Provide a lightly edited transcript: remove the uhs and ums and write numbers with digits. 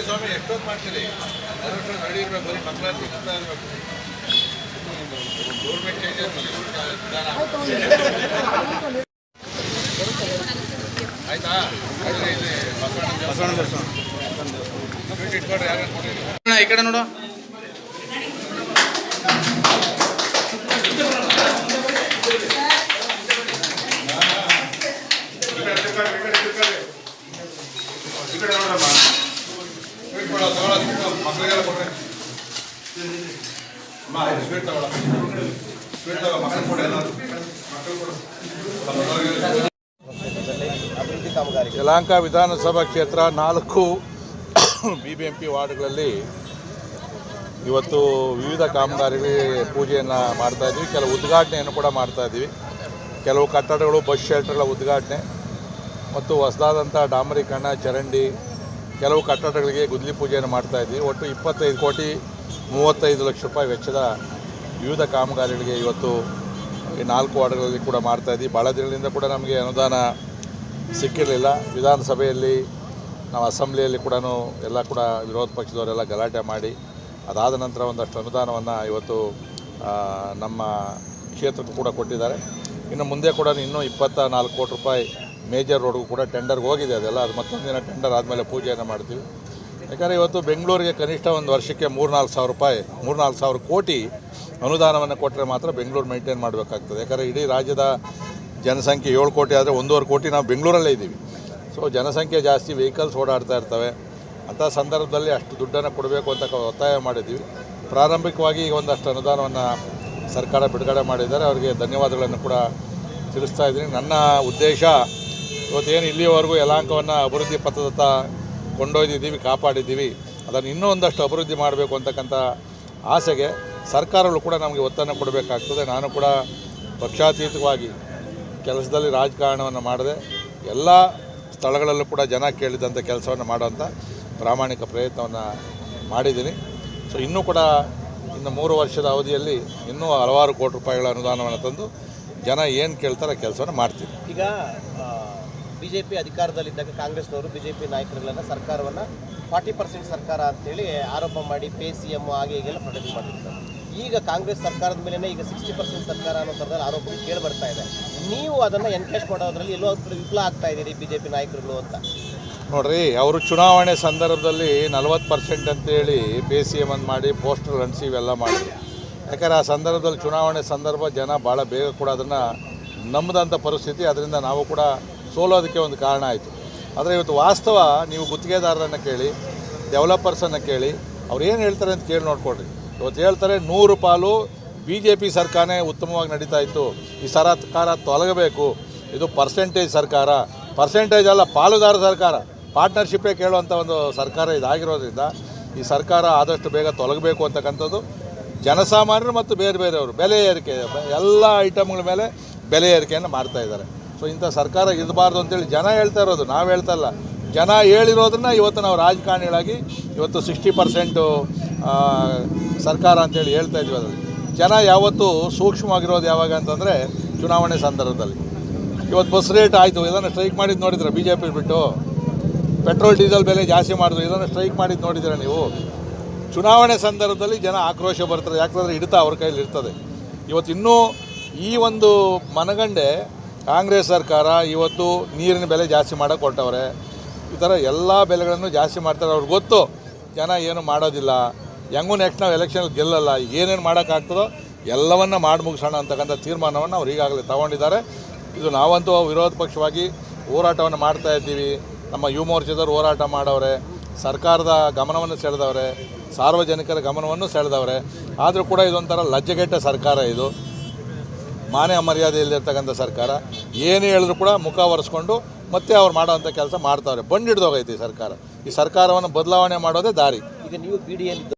ಸ್ವಾಮಿ ಎಷ್ಟೊಂದು ಮಾಡ್ತೀರಿ ರೆಡಿ ಇರಬೇಕು, ಬರೀ ಮಕ್ಕಳಲ್ಲಿ ಇರಬೇಕು. ಗೌರ್ಮೆಂಟ್ ಚೇಂಜಸ್ ಆಯ್ತಾ? ಬಸವಣ್ಣ ದರ್ಶನ ಇಟ್ಕೊಡ್ರಿ. ಯಾರು ಈ ಕಡೆ ನೋಡು. ಮಕ್ಕಳಿಗೆಲ್ಲ ಕೊಡ್ರಿ. ಸ್ವೀಟ್ ತಗೊಳ, ಸ್ವೀಟ್ ತಗೋ, ಮಕ್ಕಳು ಕೊಡಿ. ಎಲ್ಲ ಯಲಹಂಕ ವಿಧಾನಸಭಾ ಕ್ಷೇತ್ರ 4 BBMP ವಾರ್ಡ್ಗಳಲ್ಲಿ ಇವತ್ತು ವಿವಿಧ ಕಾಮಗಾರಿಗಳಿಗೆ ಪೂಜೆಯನ್ನು ಮಾಡ್ತಾಯಿದ್ವಿ. ಕೆಲವು ಉದ್ಘಾಟನೆಯನ್ನು ಕೂಡ ಮಾಡ್ತಾಯಿದ್ವಿ. ಕೆಲವು ಕಟ್ಟಡಗಳು, ಬಸ್ ಶೆಲ್ಟರ್ಗಳ ಉದ್ಘಾಟನೆ ಮತ್ತು ಹೊಸದಾದಂಥ ಡಾಮರೀಕರಣ, ಚರಂಡಿ, ಕೆಲವು ಕಟ್ಟಡಗಳಿಗೆ ಗುದ್ದಲಿ ಪೂಜೆಯನ್ನು ಮಾಡ್ತಾಯಿದ್ವಿ. ಒಟ್ಟು 25,35,00,000 ವೆಚ್ಚದ ವಿವಿಧ ಕಾಮಗಾರಿಗಳಿಗೆ ಇವತ್ತು ಈ 4 ವಾರ್ಡ್ಗಳಲ್ಲಿ ಕೂಡ ಮಾಡ್ತಾಯಿದ್ವಿ. ಭಾಳ ದಿನಗಳಿಂದ ಕೂಡ ನಮಗೆ ಅನುದಾನ ಸಿಕ್ಕಿರಲಿಲ್ಲ. ವಿಧಾನಸಭೆಯಲ್ಲಿ ನಾವು ಅಸೆಂಬ್ಲಿಯಲ್ಲಿ ಕೂಡ ಎಲ್ಲ ಕೂಡ ವಿರೋಧ ಪಕ್ಷದವರೆಲ್ಲ ಗಲಾಟೆ ಮಾಡಿ ಅದಾದ ನಂತರ ಒಂದಷ್ಟು ಅನುದಾನವನ್ನು ಇವತ್ತು ನಮ್ಮ ಕ್ಷೇತ್ರಕ್ಕೂ ಕೂಡ ಕೊಟ್ಟಿದ್ದಾರೆ. ಇನ್ನು ಮುಂದೆ ಕೂಡ ಇನ್ನೂ 24 ಕೋಟಿ ರೂಪಾಯಿ ಮೇಜರ್ ರೋಡ್ಗೂ ಕೂಡ ಟೆಂಡರ್ಗೆ ಹೋಗಿದೆ. ಅದೆಲ್ಲ ಅದು ಮತ್ತೊಂದು ದಿನ ಟೆಂಡರ್ ಆದಮೇಲೆ ಪೂಜೆಯನ್ನು ಮಾಡ್ತೀವಿ. ಯಾಕಂದರೆ ಇವತ್ತು ಬೆಂಗಳೂರಿಗೆ ಕನಿಷ್ಠ ಒಂದು ವರ್ಷಕ್ಕೆ 3-4 ಸಾವಿರ ಕೋಟಿ ಅನುದಾನವನ್ನು ಕೊಟ್ಟರೆ ಮಾತ್ರ ಬೆಂಗಳೂರು ಮೇಂಟೈನ್ ಮಾಡಬೇಕಾಗ್ತದೆ. ಯಾಕಂದರೆ ಇಡೀ ರಾಜ್ಯದ ಜನಸಂಖ್ಯೆ 7 ಕೋಟಿ ಆದರೆ 1.5 ಕೋಟಿ ನಾವು ಬೆಂಗಳೂರಲ್ಲೇ ಇದ್ದೀವಿ. ಸೊ ಜನಸಂಖ್ಯೆ ಜಾಸ್ತಿ, ವೆಹಿಕಲ್ಸ್ ಓಡಾಡ್ತಾ ಇರ್ತವೆ. ಅಂಥ ಸಂದರ್ಭದಲ್ಲಿ ಅಷ್ಟು ದುಡ್ಡನ್ನು ಕೊಡಬೇಕು ಅಂತ ಒತ್ತಾಯ ಮಾಡಿದ್ದೀವಿ. ಪ್ರಾರಂಭಿಕವಾಗಿ ಈಗ ಒಂದಷ್ಟು ಅನುದಾನವನ್ನು ಸರ್ಕಾರ ಬಿಡುಗಡೆ ಮಾಡಿದ್ದಾರೆ. ಅವರಿಗೆ ಧನ್ಯವಾದಗಳನ್ನು ಕೂಡ ತಿಳಿಸ್ತಾ ಇದ್ದೀನಿ. ನನ್ನ ಉದ್ದೇಶ ಇವತ್ತೇನು ಇಲ್ಲಿಯವರೆಗೂ ಯಲಹಂಕವನ್ನು ಅಭಿವೃದ್ಧಿ ಪಥದತ್ತ ಕೊಂಡೊಯ್ದಿದ್ದೀವಿ, ಕಾಪಾಡಿದ್ದೀವಿ, ಅದನ್ನು ಇನ್ನೂ ಒಂದಷ್ಟು ಅಭಿವೃದ್ಧಿ ಮಾಡಬೇಕು ಅಂತಕ್ಕಂಥ ಆಸೆಗೆ ಸರ್ಕಾರಗಳು ಕೂಡ ನಮಗೆ ಒತ್ತನ್ನು ಕೊಡಬೇಕಾಗ್ತದೆ. ನಾನು ಕೂಡ ಪಕ್ಷಾತೀತವಾಗಿ ಕೆಲಸದಲ್ಲಿ ರಾಜಕಾರಣವನ್ನು ಮಾಡದೆ ಎಲ್ಲ ಸ್ಥಳಗಳಲ್ಲೂ ಕೂಡ ಜನ ಕೇಳಿದಂಥ ಕೆಲಸವನ್ನು ಮಾಡೋಂಥ ಪ್ರಾಮಾಣಿಕ ಪ್ರಯತ್ನವನ್ನು ಮಾಡಿದ್ದೀನಿ. ಸೊ ಇನ್ನೂ ಕೂಡ ಇನ್ನು 3 ವರ್ಷದ ಅವಧಿಯಲ್ಲಿ ಇನ್ನೂ ಹಲವಾರು ಕೋಟಿ ರೂಪಾಯಿಗಳ ಅನುದಾನವನ್ನು ತಂದು ಜನ ಏನು ಕೇಳ್ತಾರೆ ಕೆಲಸವನ್ನು ಮಾಡ್ತೀವಿ. ಈಗ BJP ಅಧಿಕಾರದಲ್ಲಿದ್ದಾಗ ಕಾಂಗ್ರೆಸ್ನವರು BJP ನಾಯಕರುಗಳನ್ನು ಸರ್ಕಾರವನ್ನು 40% ಸರ್ಕಾರ ಅಂತೇಳಿ ಆರೋಪ ಮಾಡಿ PCM ಹಾಗೆ ಹೀಗೆಲ್ಲ ಪ್ರೊಟೆಕ್ಟ್ ಮಾಡಿರ್ತಾರೆ. ಈಗ ಕಾಂಗ್ರೆಸ್ ಸರ್ಕಾರದ ಮೇಲೆ ಈಗ 60% ಸರ್ಕಾರ ಅನ್ನೋ ಥರದಲ್ಲಿ ಆರೋಪಗಳು ಕೇಳಿ ಬರ್ತಾ ಇದೆ. ನೀವು ಅದನ್ನು ಎನ್ಕೇಜ್ ಮಾಡೋದ್ರಲ್ಲಿ ಎಲ್ಲೋ ವಿಫಲ ಆಗ್ತಾ ಇದ್ದೀರಿ BJP ನಾಯಕರುಗಳು ಅಂತ. ನೋಡಿರಿ, ಅವರು ಚುನಾವಣೆ ಸಂದರ್ಭದಲ್ಲಿ 40% ಅಂತೇಳಿ PCM ಅಂತ ಮಾಡಿ ಪೋಸ್ಟರ್ ಅಂಟಿಸಿ ಇವೆಲ್ಲ ಮಾಡಿದ್ರು. ಯಾಕಂದರೆ ಆ ಸಂದರ್ಭದಲ್ಲಿ ಚುನಾವಣೆ ಸಂದರ್ಭ ಜನ ಭಾಳ ಬೇಗ ಕೂಡ ಅದನ್ನು ನಂಬದಂಥ ಪರಿಸ್ಥಿತಿ. ಅದರಿಂದ ನಾವು ಕೂಡ ಸೋಲೋದಕ್ಕೆ ಒಂದು ಕಾರಣ ಆಯಿತು. ಆದರೆ ಇವತ್ತು ವಾಸ್ತವ ನೀವು ಗುತ್ತಿಗೆದಾರರನ್ನು ಕೇಳಿ, ಡೆವಲಪರ್ಸನ್ನು ಕೇಳಿ, ಅವ್ರು ಏನು ಹೇಳ್ತಾರೆ ಅಂತ ಕೇಳಿ ನೋಡ್ಕೊಳ್ರಿ. ಇವತ್ತು ಹೇಳ್ತಾರೆ 100 ಪಾಲು BJP ಸರ್ಕಾರನೇ ಉತ್ತಮವಾಗಿ ನಡೀತಾ ಇತ್ತು, ಈ ಸರ್ಕಾರ ತೊಲಗಬೇಕು, ಇದು ಪರ್ಸೆಂಟೇಜ್ ಸರ್ಕಾರ, ಪರ್ಸೆಂಟೇಜ್ ಅಲ್ಲ ಪಾಲುದಾರ ಸರ್ಕಾರ, ಪಾರ್ಟ್ನರ್ಶಿಪ್ಪೇ ಕೇಳುವಂಥ ಒಂದು ಸರ್ಕಾರ ಇದಾಗಿರೋದ್ರಿಂದ ಈ ಸರ್ಕಾರ ಆದಷ್ಟು ಬೇಗ ತೊಲಗಬೇಕು ಅಂತಕ್ಕಂಥದ್ದು ಜನಸಾಮಾನ್ಯರು ಮತ್ತು ಬೇರೆ ಬೇರೆಯವರು ಬೆಲೆ ಏರಿಕೆ, ಎಲ್ಲ ಐಟಮ್ಗಳ ಮೇಲೆ ಬೆಲೆ ಏರಿಕೆಯನ್ನು ಮಾಡ್ತಾಯಿದ್ದಾರೆ. ಸೊ ಇಂಥ ಸರ್ಕಾರ ಇರಬಾರ್ದು ಅಂತೇಳಿ ಜನ ಹೇಳ್ತಾ ಇರೋದು, ನಾವು ಹೇಳ್ತಾ ಇಲ್ಲ. ಜನ ಹೇಳಿರೋದನ್ನು ಇವತ್ತು ನಾವು ರಾಜಕಾರಣಿಗಳಾಗಿ ಇವತ್ತು 60% ಸರ್ಕಾರ ಅಂತೇಳಿ ಹೇಳ್ತಾ ಇದ್ವಿ. ಅದರಲ್ಲಿ ಜನ ಯಾವತ್ತೂ ಸೂಕ್ಷ್ಮವಾಗಿರೋದು ಯಾವಾಗ ಅಂತಂದರೆ ಚುನಾವಣೆ ಸಂದರ್ಭದಲ್ಲಿ. ಇವತ್ತು ಬಸ್ ರೇಟ್ ಆಯಿತು, ಇದನ್ನು ಸ್ಟ್ರೈಕ್ ಮಾಡಿದ್ದು ನೋಡಿದ್ರೆ BJP ಬಿಟ್ಟು ಪೆಟ್ರೋಲ್ ಡೀಸೆಲ್ ಬೆಲೆ ಜಾಸ್ತಿ ಮಾಡಿದ್ರು, ಇದನ್ನು ಸ್ಟ್ರೈಕ್ ಮಾಡಿದ್ದು ನೋಡಿದ್ರೆ ನೀವು. ಚುನಾವಣೆ ಸಂದರ್ಭದಲ್ಲಿ ಜನ ಆಕ್ರೋಶ ಬರ್ತಾರೆ, ಯಾಕಂದರೆ ಹಿಡಿತ ಅವ್ರ ಕೈಲಿ ಇರ್ತದೆ. ಇವತ್ತು ಇನ್ನೂ ಈ ಒಂದು ಮನಗಂಡೆ ಕಾಂಗ್ರೆಸ್ ಸರ್ಕಾರ ಇವತ್ತು ನೀರಿನ ಬೆಲೆ ಜಾಸ್ತಿ ಮಾಡೋಕ್ಕೆ ಹೊರಟವ್ರೆ. ಈ ಥರ ಎಲ್ಲ ಬೆಲೆಗಳನ್ನು ಜಾಸ್ತಿ ಮಾಡ್ತಾರೆ. ಅವ್ರಿಗೆ ಗೊತ್ತು ಜನ ಏನು ಮಾಡೋದಿಲ್ಲ, ಹೆಂಗೂ ನೆಕ್ಸ್ಟ್ ನಾವು ಎಲೆಕ್ಷನಲ್ಲಿ ಗೆಲ್ಲಲ್ಲ, ಏನೇನು ಮಾಡೋಕ್ಕಾಗ್ತದೋ ಎಲ್ಲವನ್ನ ಮಾಡಿ ಮುಗಿಸೋಣ ಅಂತಕ್ಕಂಥ ತೀರ್ಮಾನವನ್ನು ಅವ್ರು ಈಗಾಗಲೇ ತಗೊಂಡಿದ್ದಾರೆ. ಇದು ನಾವಂತೂ ವಿರೋಧ ಪಕ್ಷವಾಗಿ ಹೋರಾಟವನ್ನು ಮಾಡ್ತಾ ಇದ್ದೀವಿ. ನಮ್ಮ ಯುವ ಮೋರ್ಚಾದವರು ಹೋರಾಟ ಮಾಡವ್ರೆ, ಸರ್ಕಾರದ ಗಮನವನ್ನು ಸೆಳೆದವ್ರೆ, ಸಾರ್ವಜನಿಕರ ಗಮನವನ್ನು ಸೆಳೆದವ್ರೆ. ಆದರೂ ಕೂಡ ಇದೊಂಥರ ಲಜ್ಜೆಗೆಟ್ಟ ಸರ್ಕಾರ, ಇದು ಮಾನ ಮರ್ಯಾದೆಯಲ್ಲಿರ್ತಕ್ಕಂಥ ಸರ್ಕಾರ. ಏನು ಹೇಳಿದ್ರು ಕೂಡ ಮುಖ ಒರೆಸ್ಕೊಂಡು ಮತ್ತೆ ಅವ್ರು ಮಾಡೋವಂಥ ಕೆಲಸ ಮಾಡ್ತಾವ್ರೆ. ಬಂದು ಹಿಡ್ದೋಗೈತಿ ಸರ್ಕಾರ. ಈ ಸರ್ಕಾರವನ್ನು ಬದಲಾವಣೆ ಮಾಡೋದೇ ದಾರಿ. ಈಗ ನೀವು BDಯಲ್ಲಿ